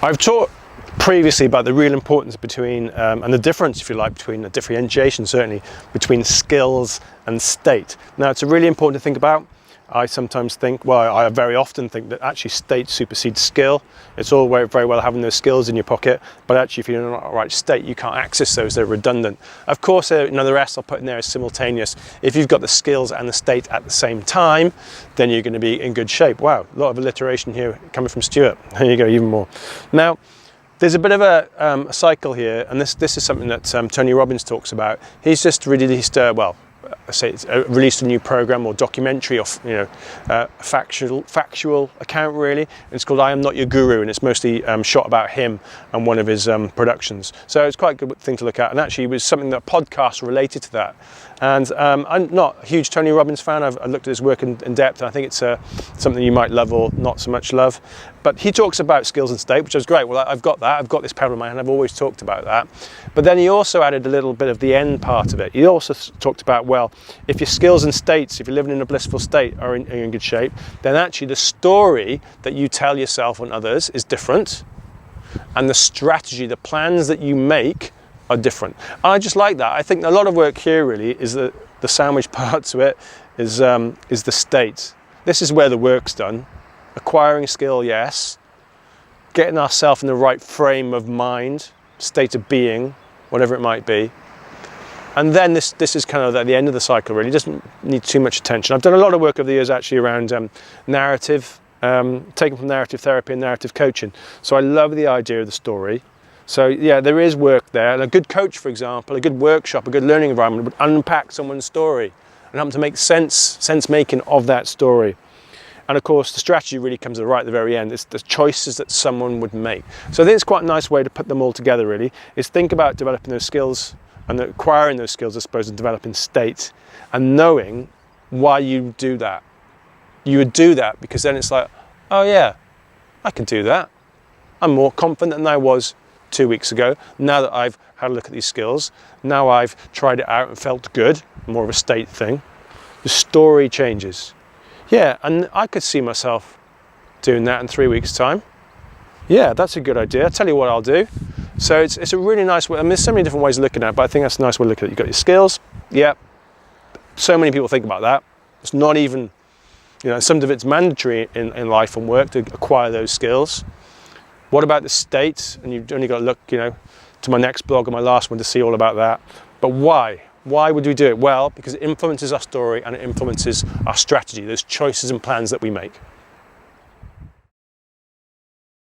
I've taught previously about the real importance between, and the difference, if you like, between the differentiation certainly, between skills and state. Now it's really important to think about. I sometimes think, well, I very often think that actually state supersedes skill. It's all very well having those skills in your pocket, but actually if you're in the right state, you can't access those, they're redundant. Of course, the rest I'll put in there is simultaneous. If you've got the skills and the state at the same time, then you're going to be in good shape. Wow, a lot of alliteration here coming from Stuart. There you go, even more. Now, there's a bit of a cycle here, and this is something that Tony Robbins talks about. He's just released, released a new program or documentary, or factual account really. It's called "I Am Not Your Guru," and it's mostly shot about him and one of his productions. So it's quite a good thing to look at. And actually, it was something that podcast related to that. And I'm not a huge Tony Robbins fan. I've looked at his work in depth, and I think it's something you might love or not so much love. But he talks about skills and state, which is great. Well, I've got that. I've got this power in my hand. I've always talked about that. But then he also added a little bit of the end part of it. He also talked about, well, if your skills and states, if you're living in a blissful state, are in good shape, then actually the story that you tell yourself and others is different. And the strategy, the plans that you make are different. I just like that. I think a lot of work here really is the sandwich part to it is the state. This is where the work's done. Acquiring skill, yes. Getting ourselves in the right frame of mind, state of being, whatever it might be. And then this is kind of at the end of the cycle really. It doesn't need too much attention. I've done a lot of work over the years actually around narrative, taken from narrative therapy and narrative coaching. So I love the idea of the story. So yeah, there is work there. And a good coach, for example, a good workshop, a good learning environment would unpack someone's story and help them to make sense making of that story. And of course, the strategy really comes right at the very end. It's the choices that someone would make. So I think it's quite a nice way to put them all together really, is think about developing those skills and acquiring those skills, I suppose, and developing state and knowing why you do that. You would do that because then it's like, oh yeah, I can do that. I'm more confident than I was 2 weeks ago. Now that I've had a look at these skills, now I've tried it out and felt good, more of a state thing, the story changes. Yeah, and I could see myself doing that in 3 weeks' time. Yeah, that's a good idea. I'll tell you what I'll do. So it's a really nice way. I mean, there's so many different ways of looking at it, but I think that's a nice way to look at it. You've got your skills. Yeah, so many people think about that. It's not even, some of it's mandatory in life and work to acquire those skills. What about the state? And you've only got to look, to my next blog or my last one to see all about that. But why? Why would we do it? Well, because it influences our story and it influences our strategy, those choices and plans that we make.